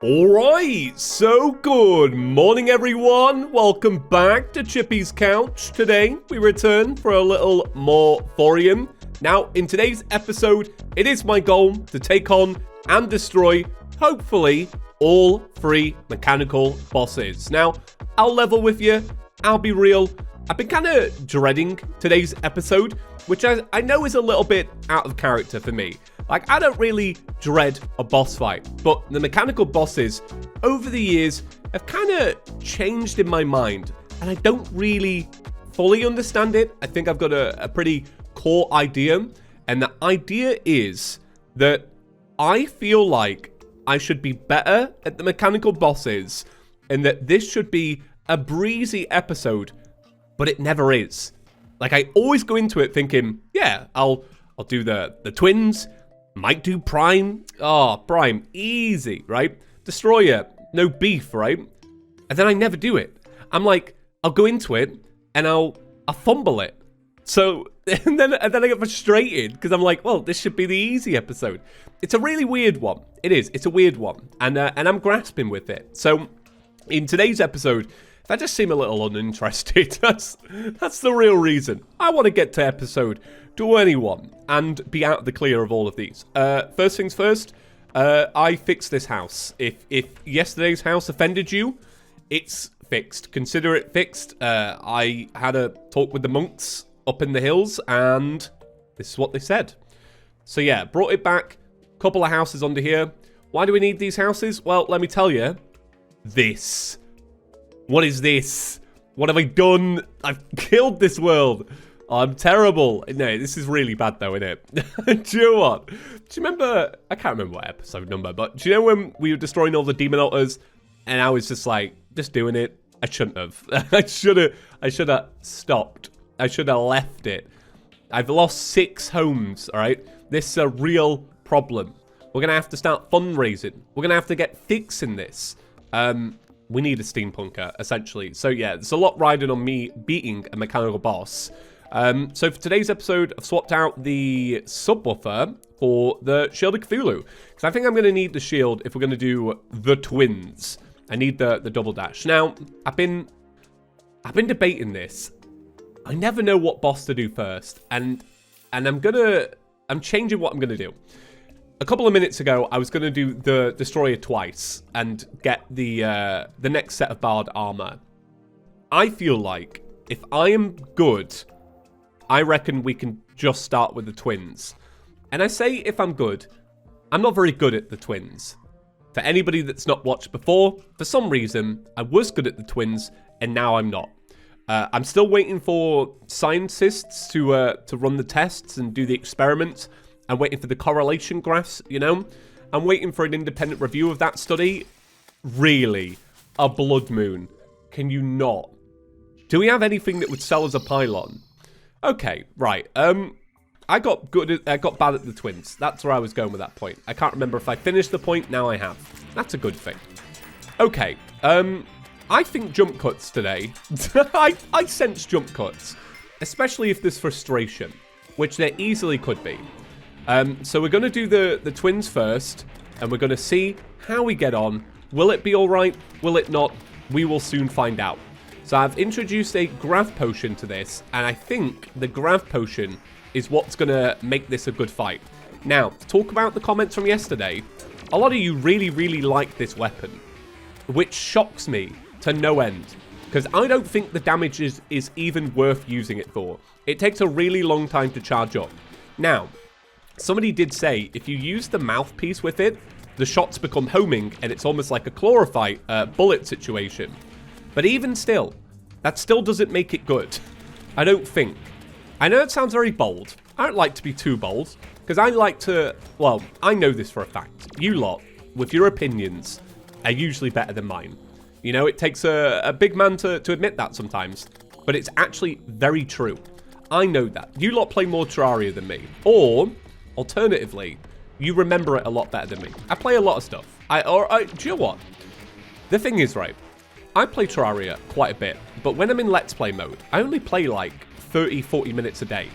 Alright, so good morning everyone, welcome back to ChippysCouch. Today we return for a little more Thorium. Now in today's episode, it is my goal to take on and destroy, hopefully, all 3 mechanical bosses. Now, I'll level with you, I'll be real, I've been kind of dreading today's episode, which I know is a little bit out of character for me. Like, I don't really dread a boss fight, but the mechanical bosses over the years have kind of changed in my mind, and I don't really fully understand it. I think I've got a pretty core idea, and the idea is that I feel like I should be better at the mechanical bosses, and that this should be a breezy episode, but it never is. Like, I always go into it thinking, yeah, I'll do the twins. Might do Prime. Oh, Prime. Easy, right? Destroyer. No beef, right? And then I never do it. I'm like, I'll go into it and I'll fumble it. So, and then I get frustrated because I'm like, well, this should be the easy episode. It's a really weird one. It is. It's a weird one. And I'm grasping with it. So, in today's episode, if I just seem a little uninterested, that's the real reason. I want to get to episode 21 and be out of the clear of all of these. First things first, I fixed this house. If yesterday's house offended you, it's fixed. Consider it fixed. I had a talk with the monks up in the hills, and this is what they said. So yeah, brought it back. Couple of houses under here. Why do we need these houses? Well, let me tell you. This. What is this? What have I done? I've killed this world. I'm terrible. No, this is really bad though, isn't it? Do you know what? Do you remember, I can't remember what episode number, but do you know when we were destroying all the demon altars and I was just like, just doing it? I shouldn't have. I should have stopped. I should have left it. I've lost 6 homes, all right? This is a real problem. We're going to have to start fundraising. We're going to have to get fixing this. We need a steampunker, essentially. So yeah, there's a lot riding on me beating a mechanical boss. So for today's episode, I've swapped out the subwoofer for the Shield of Cthulhu. Because I think I'm going to need the shield if we're going to do the twins. I need the double dash. Now, I've been debating this. I never know what boss to do first. And I'm changing what I'm going to do. A couple of minutes ago, I was going to do the Destroyer twice and get the next set of Bard armor. I feel like if I am good, I reckon we can just start with the twins. And I say if I'm good, I'm not very good at the twins. For anybody that's not watched before, for some reason, I was good at the twins, and now I'm not. I'm still waiting for scientists to run the tests and do the experiments. I'm waiting for the correlation graphs, you know? I'm waiting for an independent review of that study. Really? A blood moon? Can you not? Do we have anything that would sell as a pylon? Okay, right. I got bad at the twins. That's where I was going with that point. I can't remember if I finished the point. Now I have. That's a good thing. Okay. I think jump cuts today. I sense jump cuts. Especially if there's frustration. Which there easily could be. So we're going to do the twins first. And we're going to see how we get on. Will it be alright? Will it not? We will soon find out. So I've introduced a grav potion to this, and I think the grav potion is what's going to make this a good fight. Now, to talk about the comments from yesterday, a lot of you really, really like this weapon, which shocks me to no end, because I don't think the damage is even worth using it for. It takes a really long time to charge up. Now, somebody did say if you use the mouthpiece with it, the shots become homing, and it's almost like a chlorophyte bullet situation. But even still, that still doesn't make it good. I don't think. I know it sounds very bold. I don't like to be too bold, because I like to, well, I know this for a fact. You lot, with your opinions, are usually better than mine. You know, it takes a big man to admit that sometimes, but it's actually very true. I know that. You lot play more Terraria than me. Or, alternatively, you remember it a lot better than me. I play a lot of stuff. Do you know what? The thing is, right, I play Terraria quite a bit, but when I'm in Let's Play mode, I only play like 30, 40 minutes a day.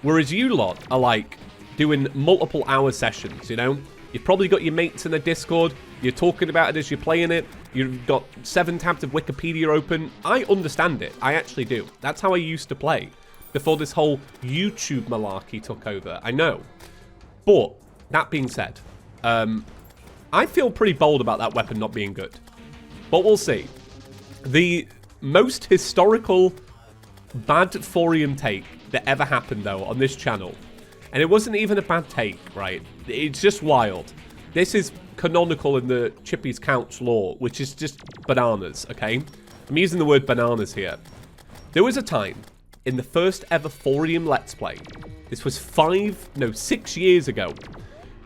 Whereas you lot are like doing multiple hour sessions, you know? You've probably got your mates in the Discord, You're talking about it as you're playing it. You've got 7 tabs of Wikipedia open. I understand it. I actually do. That's how I used to play before this whole YouTube malarkey took over. I know. But, that being said, I feel pretty bold about that weapon not being good. But we'll see. The most historical bad thorium take that ever happened, though, on this channel. And it wasn't even a bad take, right? It's just wild. This is canonical in the ChippysCouch lore, which is just bananas, okay? I'm using the word bananas here. There was a time in the first ever thorium Let's Play, this was 6 years ago,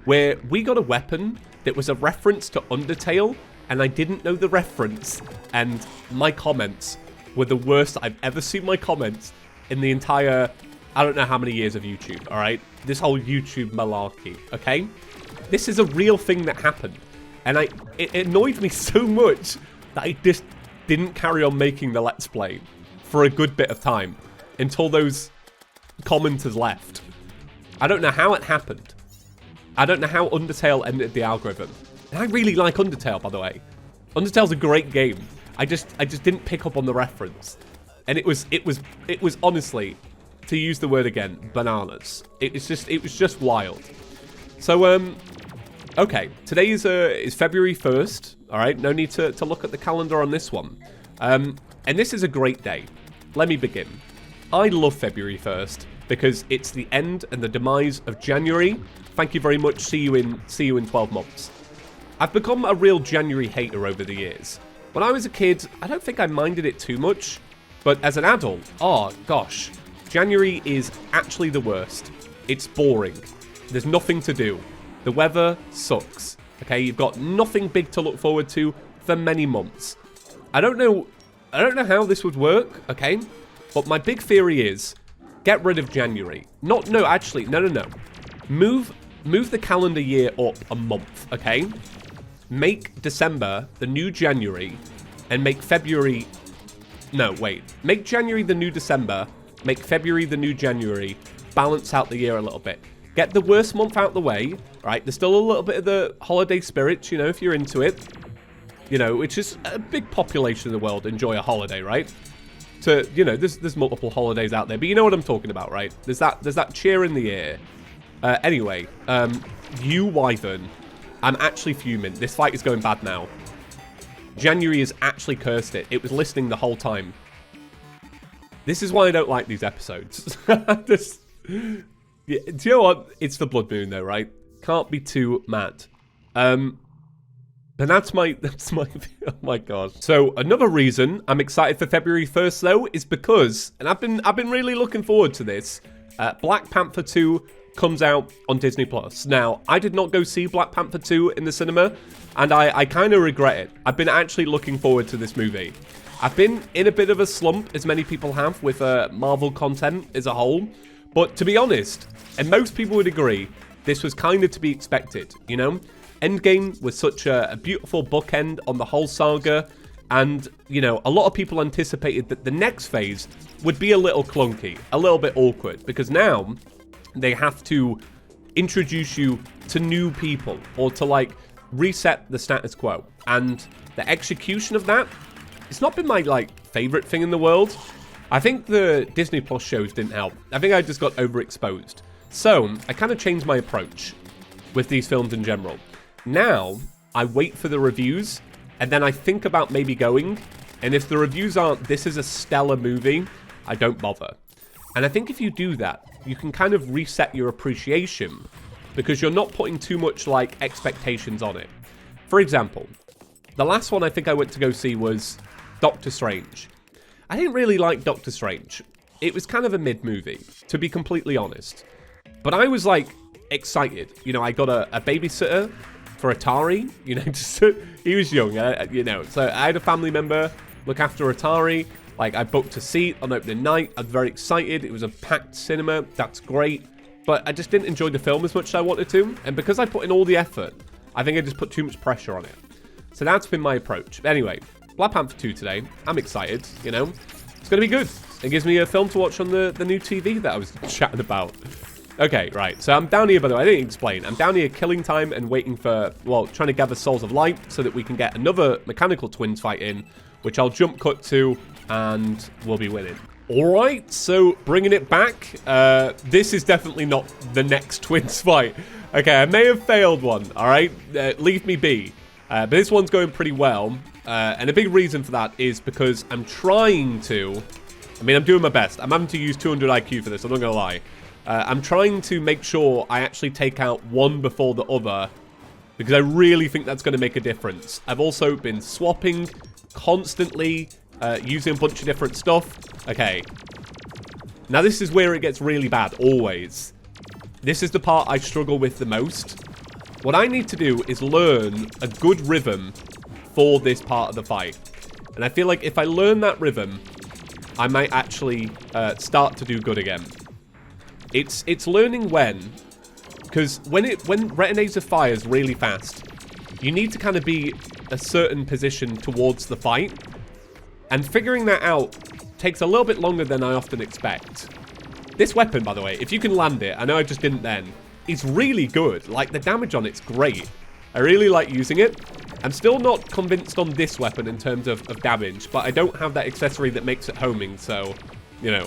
where we got a weapon that was a reference to Undertale, and I didn't know the reference, and my comments were the worst I've ever seen my comments in the entire, I don't know how many years of YouTube, alright? This whole YouTube malarkey, okay? This is a real thing that happened, and it annoyed me so much that I just didn't carry on making the Let's Play for a good bit of time until those commenters left. I don't know how it happened. I don't know how Undertale ended the algorithm. And I really like Undertale, by the way. Undertale's a great game. I just didn't pick up on the reference. And it was honestly, to use the word again, bananas. It was just wild. So okay, today is February 1st. All right, no need to look at the calendar on this one. And this is a great day. Let me begin. I love February 1st because it's the end and the demise of January. Thank you very much. See you in 12 months. I've become a real January hater over the years. When I was a kid, I don't think I minded it too much, but as an adult, oh gosh, January is actually the worst. It's boring. There's nothing to do. The weather sucks. Okay, you've got nothing big to look forward to for many months. I don't know how this would work, okay? But my big theory is get rid of January. No. Move the calendar year up a month, okay? Make December the new January and make February... No, wait. Make January the new December, make February the new January, balance out the year a little bit. Get the worst month out the way, right? There's still a little bit of the holiday spirit, you know, if you're into it. You know, which is a big population in the world enjoy a holiday, right? So, you know, there's multiple holidays out there, but you know what I'm talking about, right? There's that cheer in the air. Anyway, you Wyvern, I'm actually fuming. This fight is going bad now. January has actually cursed it. It was listening the whole time. This is why I don't like these episodes. Yeah, do you know what? It's the blood moon though, right? Can't be too mad. And that's my oh my god. So another reason I'm excited for February 1st though is because, and I've been really looking forward to this. Black Panther 2 comes out on Disney Plus. Now, I did not go see Black Panther 2 in the cinema, and I kind of regret it. I've been actually looking forward to this movie. I've been in a bit of a slump, as many people have, with Marvel content as a whole. But to be honest, and most people would agree, this was kind of to be expected, you know? Endgame was such a beautiful bookend on the whole saga, and, you know, a lot of people anticipated that the next phase would be a little clunky, a little bit awkward, because now they have to introduce you to new people, or to, like, reset the status quo. And the execution of that, it's not been my, like, favorite thing in the world. I think the Disney Plus shows didn't help. I think I just got overexposed. So, I kind of changed my approach with these films in general. Now, I wait for the reviews, and then I think about maybe going, and if the reviews aren't, this is a stellar movie, I don't bother. And I think if you do that, you can kind of reset your appreciation, because you're not putting too much, like, expectations on it. For example, the last one I think I went to go see was Doctor Strange. I didn't really like Doctor Strange. It was kind of a mid-movie, to be completely honest. But I was, like, excited. You know, I got a babysitter for Atari. You know, just he was young, you know. So I had a family member look after Atari. Like, I booked a seat on opening night. I was very excited. It was a packed cinema. That's great. But I just didn't enjoy the film as much as I wanted to. And because I put in all the effort, I think I just put too much pressure on it. So that's been my approach. But anyway, Black Panther 2 today. I'm excited, you know. It's going to be good. It gives me a film to watch on the new TV that I was chatting about. Okay, right. So I'm down here, by the way. I didn't explain. I'm down here killing time and waiting for, well, trying to gather souls of light so that we can get another mechanical twins fight in, which I'll jump cut to, and we'll be winning. All right, so bringing it back. This is definitely not the next twins fight. Okay, I may have failed one, all right? Leave me be. But this one's going pretty well. And a big reason for that is because I'm trying to... I mean, I'm doing my best. I'm having to use 200 IQ for this, I'm not going to lie. I'm trying to make sure I actually take out one before the other, because I really think that's going to make a difference. I've also been swapping constantly, using a bunch of different stuff. Okay. Now, this is where it gets really bad, always. This is the part I struggle with the most. What I need to do is learn a good rhythm for this part of the fight. And I feel like if I learn that rhythm, I might actually start to do good again. It's learning when, because when Retinator fires really fast, you need to kind of be a certain position towards the fight, and figuring that out takes a little bit longer than I often expect. This weapon, by the way, if you can land it, I know I just didn't then, it's really good. Like, the damage on it's great. I really like using it. I'm still not convinced on this weapon in terms of damage, but I don't have that accessory that makes it homing, so, you know,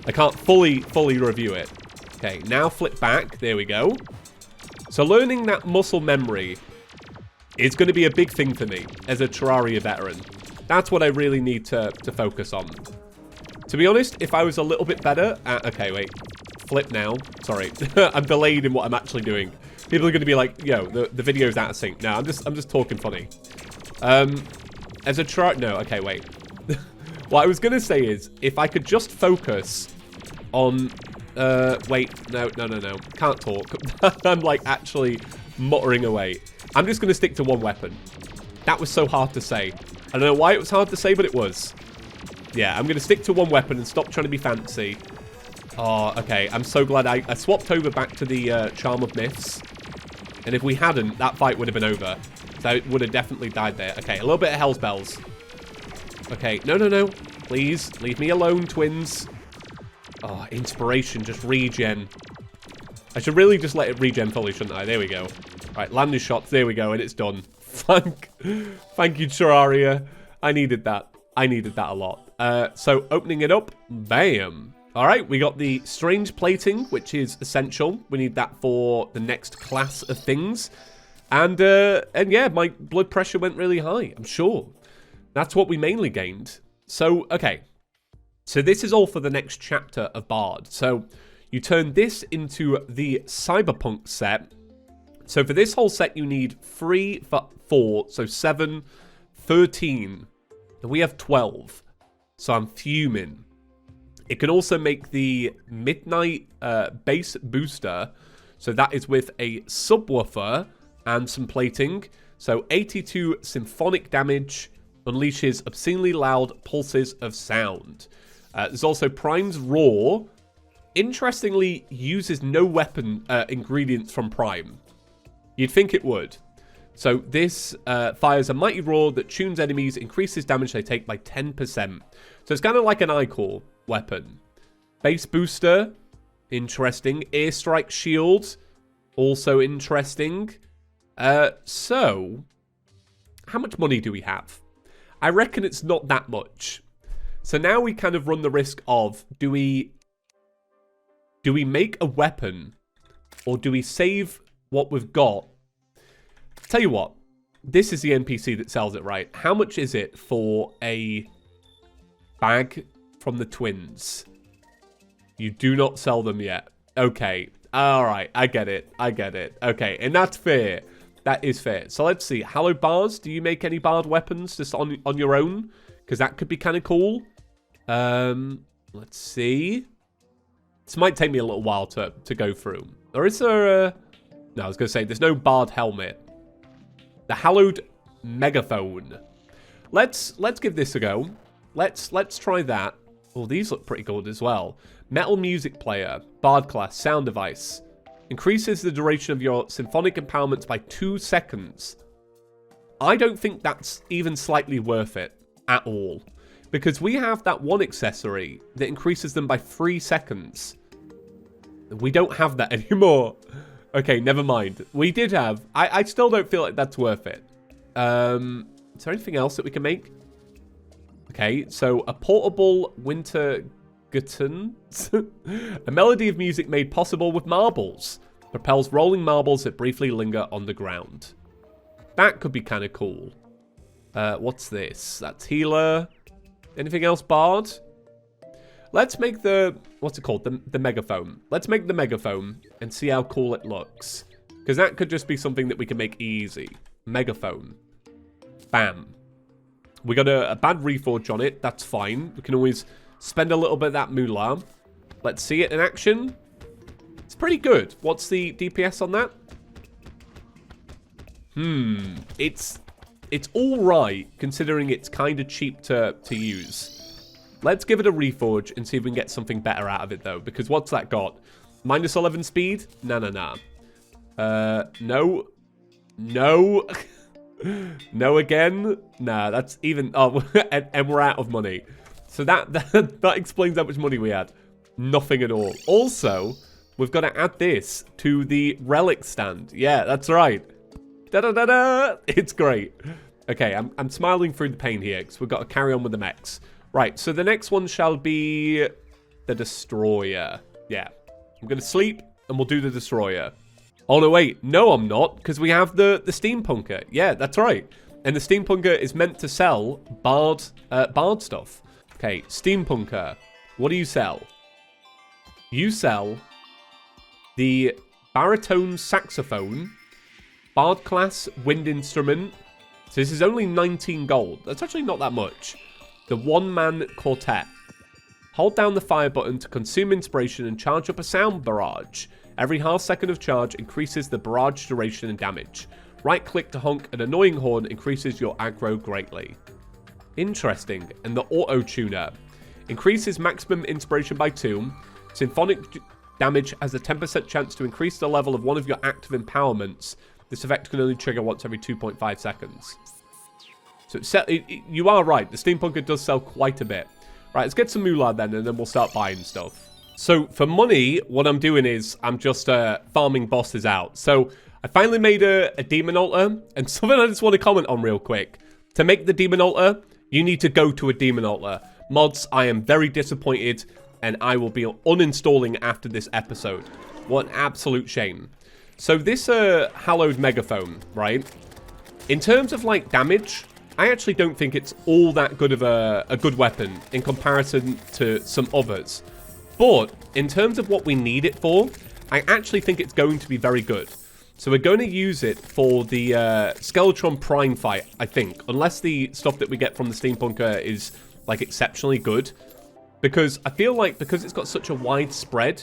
I can't fully review it. Okay, now flip back. There we go. So learning that muscle memory is going to be a big thing for me as a Terraria veteran. That's what I really need to focus on. To be honest, if I was a little bit better at... Okay, wait. Flip now. Sorry. I'm delayed in what I'm actually doing. People are going to be like, yo, the video's out of sync. No, I'm just talking funny. As a no, okay, wait. What I was going to say is, if I could just focus on... wait, no. Can't talk. I'm, like, actually muttering away. I'm just going to stick to one weapon. That was so hard to say. I don't know why it was hard to say, but it was. Yeah, I'm going to stick to one weapon and stop trying to be fancy. Oh, okay. I'm so glad I swapped over back to the Charm of Myths. And if we hadn't, that fight would have been over. So it would have definitely died there. Okay, a little bit of Hell's Bells. Okay, no. Please, leave me alone, twins. Oh, inspiration, just regen. I should really just let it regen fully, shouldn't I? There we go. Right, landing shots, there we go, and it's done. Thank you, Terraria. I needed that. I needed that a lot. So, opening it up, bam. All right, we got the strange plating, which is essential. We need that for the next class of things. And yeah, my blood pressure went really high, I'm sure. That's what we mainly gained. So, okay. So this is all for the next chapter of Bard. So you turn this into the Cyberpunk set. So for this whole set, you need 3 for 4. So 7, 13. And we have 12. So I'm fuming. It can also make the Midnight Bass Booster. So that is with a subwoofer and some plating. So 82 symphonic damage. Unleashes obscenely loud pulses of sound. There's also Prime's Roar. Interestingly, uses no weapon ingredients from Prime. You'd think it would. So this fires a mighty roar that tunes enemies, increases damage they take by 10%. So it's kind of like an I-Core weapon. Base Booster, interesting. Airstrike Shield, also interesting. So, how much money do we have? I reckon it's not that much. So now we kind of run the risk of, do we make a weapon, or do we save what we've got? Tell you what, this is the NPC that sells it, right? How much is it for a bag from the twins? You do not sell them yet. Okay, all right, I get it. Okay, and that's fair. That is fair. So let's see. Hallowed Bars, do you make any Bard weapons just on your own? Because that could be kind of cool. Let's see. This might take me a little while to go through. Or is there a... No, I was going to say, there's no Bard helmet. The Hallowed Megaphone. Let's give this a go. Let's try that. Oh, these look pretty good as well. Metal Music Player. Bard class. Sound device. Increases the duration of your symphonic empowerments by 2 seconds. I don't think that's even slightly worth it at all. Because we have that one accessory that increases them by 3 seconds. We don't have that anymore. Okay, never mind. We did have... I still don't feel like that's worth it. Is there anything else that we can make? Okay, so a portable winter guitar. A melody of music made possible with marbles. Propels rolling marbles that briefly linger on the ground. That could be kind of cool. What's this? That's healer. Anything else, Bard? Let's make the... What's it called? The megaphone. Let's make the megaphone and see how cool it looks. Because that could just be something that we can make easy. Megaphone. Bam. We got a bad reforge on it. That's fine. We can always spend a little bit of that moolah. Let's see it in action. It's pretty good. What's the DPS on that? It's all right, considering it's kind of cheap to use. Let's give it a reforge and see if we can get something better out of it, though. Because what's that got? Minus 11 speed? Nah. No. No. No again? Nah, that's even... Oh, and we're out of money. So that explains how much money we had. Nothing at all. Also, we've got to add this to the relic stand. Yeah, that's right. Da-da-da-da! It's great. Okay, I'm smiling through the pain here because we've got to carry on with the mechs. Right, so the next one shall be the Destroyer. Yeah, I'm going to sleep and we'll do the Destroyer. Oh, no, wait. No, I'm not, because we have the Steampunker. Yeah, that's right. And the Steampunker is meant to sell Bard stuff. Okay, Steampunker. What do you sell? You sell the baritone saxophone, Bard class wind instrument. So this is only 19 gold. That's actually not that much. The one-man quartet. Hold down the fire button to consume inspiration and charge up a sound barrage. Every half second of charge increases the barrage duration and damage. Right-click to honk an annoying horn increases your aggro greatly. Interesting. And the auto-tuner. Increases maximum inspiration by 2. Symphonic damage has a 10% chance to increase the level of one of your active empowerments. This effect can only trigger once every 2.5 seconds. So you are right. The Steampunker does sell quite a bit. Right, let's get some moolah then, and then we'll start buying stuff. So for money, what I'm doing is I'm just farming bosses out. So I finally made a demon altar, and something I just want to comment on real quick. To make the demon altar, you need to go to a demon altar. Mods, I am very disappointed, and I will be uninstalling after this episode. What an absolute shame. So this hallowed megaphone, right? In terms of like damage, I actually don't think it's all that good of a good weapon in comparison to some others. But in terms of what we need it for, I actually think it's going to be very good. So we're going to use it for the Skeletron Prime fight, I think. Unless the stuff that we get from the Steampunker is like exceptionally good. Because I feel like because it's got such a wide spread,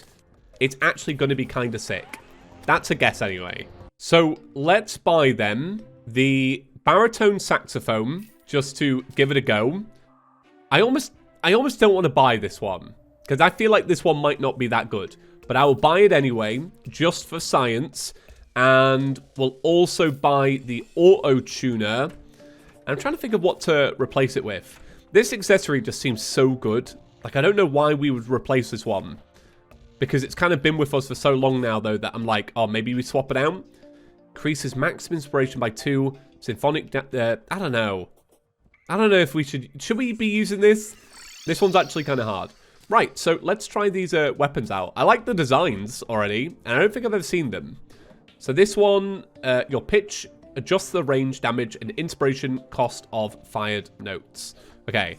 it's actually going to be kind of sick. That's a guess anyway. So let's buy them the baritone saxophone just to give it a go. I almost don't want to buy this one because I feel like this one might not be that good, but I will buy it anyway just for science, and we'll also buy the auto tuner. I'm trying to think of what to replace it with. This accessory just seems so good. Like, I don't know why we would replace this one, because it's kind of been with us for so long now though that I'm like, oh, maybe we swap it out. Increases maximum inspiration by 2. Symphonic, I don't know. I don't know if we should we be using this? This one's actually kind of hard. Right, so let's try these weapons out. I like the designs already, and I don't think I've ever seen them. So this one, your pitch, adjusts the range, damage, and inspiration cost of fired notes. Okay.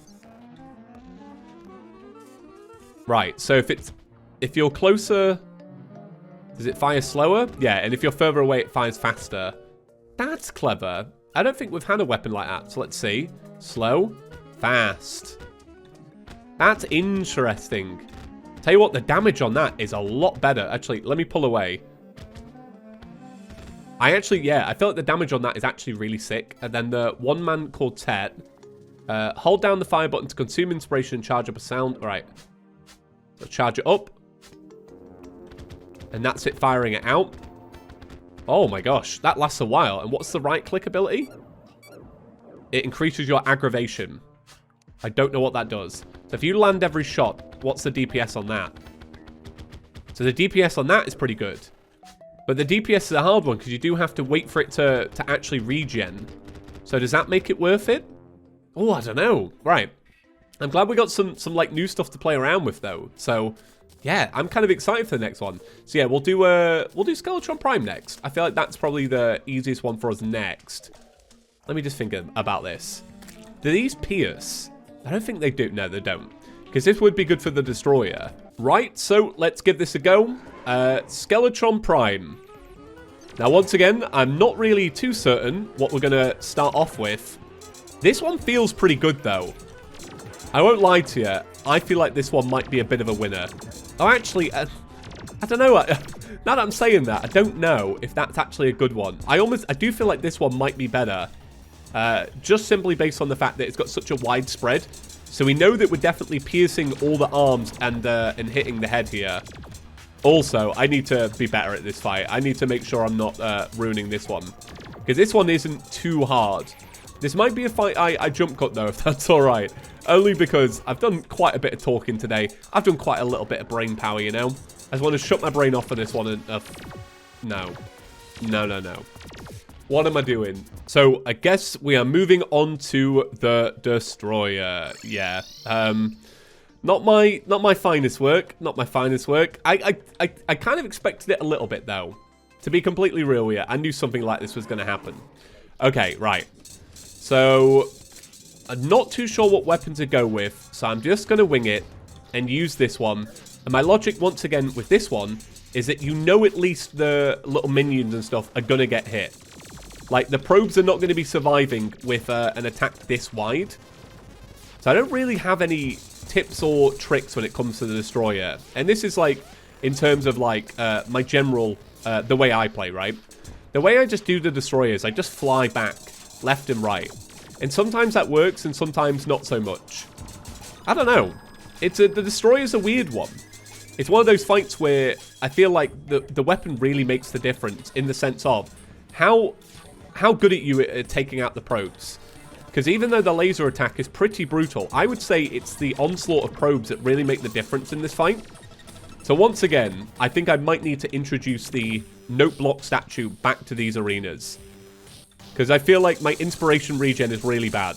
Right, so if you're closer, does it fire slower? Yeah, and if you're further away, it fires faster. That's clever. I don't think we've had a weapon like that. So let's see. Slow. Fast. That's interesting. Tell you what, the damage on that is a lot better. Actually, let me pull away. I feel like the damage on that is actually really sick. And then the one-man quartet. Hold down the fire button to consume inspiration and charge up a sound. All right. So charge it up. And that's it firing it out. Oh my gosh, that lasts a while. And what's the right-click ability? It increases your aggravation. I don't know what that does. So if you land every shot, what's the DPS on that? So the DPS on that is pretty good. But the DPS is a hard one because you do have to wait for it to actually regen. So does that make it worth it? Oh, I don't know. Right. I'm glad we got some like new stuff to play around with though. So yeah, I'm kind of excited for the next one. So yeah, we'll do Skeletron Prime next. I feel like that's probably the easiest one for us next. Let me just think about this. Do these pierce? I don't think they do. No, they don't. Because this would be good for the Destroyer. Right, so let's give this a go. Skeletron Prime. Now, once again, I'm not really too certain what we're going to start off with. This one feels pretty good, though. I won't lie to you. I feel like this one might be a bit of a winner. Oh, actually, I don't know. Now that I'm saying that, I don't know if that's actually a good one. I do feel like this one might be better. Just simply based on the fact that it's got such a wide spread. So we know that we're definitely piercing all the arms and hitting the head here. Also, I need to be better at this fight. I need to make sure I'm not ruining this one. Because this one isn't too hard. This might be a fight I jump cut, though, if that's all right. Only because I've done quite a bit of talking today. I've done quite a little bit of brain power, you know? I just want to shut my brain off for this one. And, no. No. What am I doing? So, I guess we are moving on to the Destroyer. Yeah. Not my finest work. Not my finest work. I kind of expected it a little bit, though. To be completely real with you, I knew something like this was going to happen. Okay, right. So, I'm not too sure what weapon to go with, so I'm just going to wing it and use this one. And my logic, once again, with this one, is that you know at least the little minions and stuff are going to get hit. Like, the probes are not going to be surviving with an attack this wide. So I don't really have any tips or tricks when it comes to the Destroyer. And this is, like, in terms of, like, my general, the way I play, right? The way I just do the Destroyers, I just fly back left and right. And sometimes that works and sometimes not so much. I don't know. The Destroyer's a weird one. It's one of those fights where I feel like the weapon really makes the difference in the sense of how good at you at taking out the probes. Because even though the laser attack is pretty brutal, I would say it's the onslaught of probes that really make the difference in this fight. So once again, I think I might need to introduce the note block statue back to these arenas. Because I feel like my inspiration regen is really bad.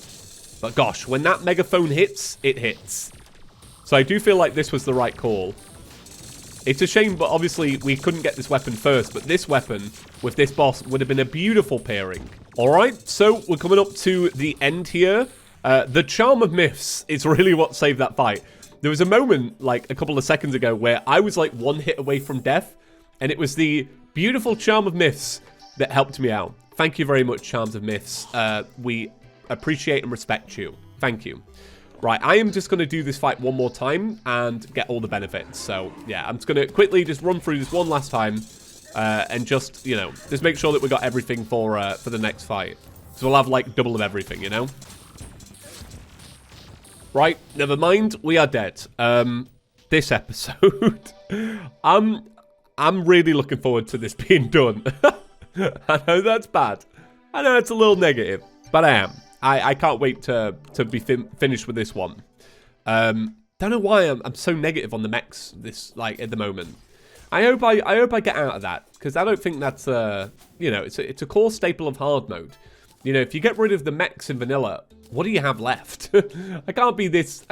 But gosh, when that megaphone hits, it hits. So I do feel like this was the right call. It's a shame, but obviously we couldn't get this weapon first. But this weapon with this boss would have been a beautiful pairing. Alright, so we're coming up to the end here. The Charm of Myths is really what saved that fight. There was a moment, like a couple of seconds ago, where I was like one hit away from death. And it was the beautiful Charm of Myths that helped me out. Thank you very much, Charms of Myths. We appreciate and respect you. Thank you. Right, I am just going to do this fight one more time and get all the benefits. So, yeah, I'm just going to quickly just run through this one last time and just, you know, just make sure that we got everything for the next fight. So we'll have, like, double of everything, you know? Right, never mind. We are dead. This episode, I'm really looking forward to this being done. I know that's bad. I know it's a little negative, but I am. I can't wait to be finished with this one. Don't know why I'm so negative on the mechs at the moment. I hope I get out of that because I don't think that's you know, it's a core staple of hard mode. You know, if you get rid of the mechs in vanilla, what do you have left? I can't be this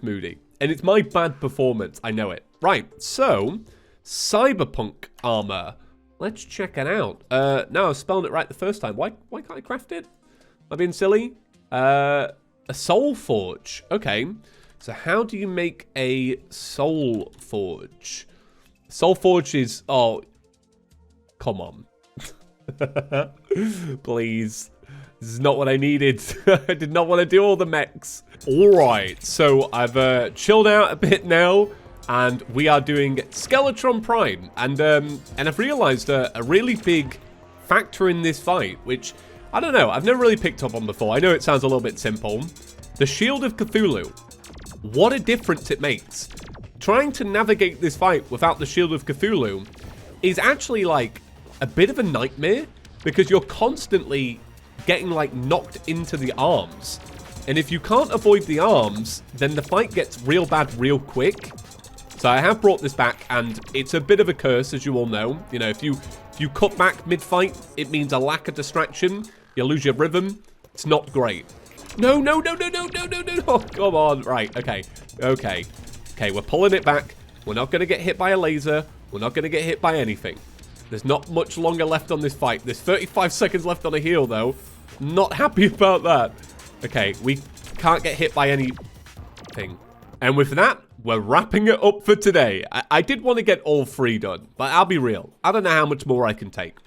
moody, and it's my bad performance. I know it. Right, so Cyberpunk armor. Let's check it out. No, I was spelling it right the first time. Why can't I craft it? Am I being silly? A soul forge. Okay. So how do you make a soul forge? Soul forge is... Oh. Come on. Please. This is not what I needed. I did not want to do all the mechs. Alright. So I've chilled out a bit now. And we are doing Skeletron Prime. And I've realized a really big factor in this fight, which... I don't know, I've never really picked up on before. I know it sounds a little bit simple. The Shield of Cthulhu. What a difference it makes. Trying to navigate this fight without the Shield of Cthulhu is actually like a bit of a nightmare because you're constantly getting like knocked into the arms. And if you can't avoid the arms, then the fight gets real bad real quick. So I have brought this back, and it's a bit of a curse, as you all know. You know, if you cut back mid-fight, it means a lack of distraction. You lose your rhythm. It's not great. No, no, no, no, no, no, no, no. Oh, come on. Right, okay. Okay. Okay, we're pulling it back. We're not going to get hit by a laser. We're not going to get hit by anything. There's not much longer left on this fight. There's 35 seconds left on a heal, though. Not happy about that. Okay, we can't get hit by anything. And with that, we're wrapping it up for today. I did want to get all 3 done, but I'll be real. I don't know how much more I can take.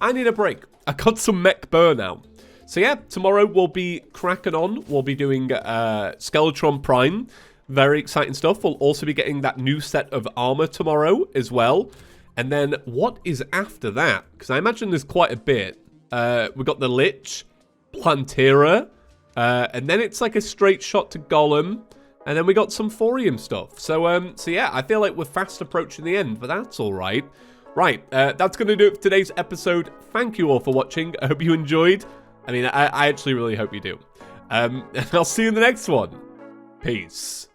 I need a break. I got some mech burnout. So yeah, tomorrow we'll be cracking on. We'll be doing Skeletron Prime. Very exciting stuff. We'll also be getting that new set of armor tomorrow as well. And then what is after that? Because I imagine there's quite a bit. We've got the Lich, Plantera, and then it's like a straight shot to Golem. And then we got some Thorium stuff. So yeah, I feel like we're fast approaching the end, but that's all right. Right, that's going to do it for today's episode. Thank you all for watching. I hope you enjoyed. I mean, I actually really hope you do. And I'll see you in the next one. Peace.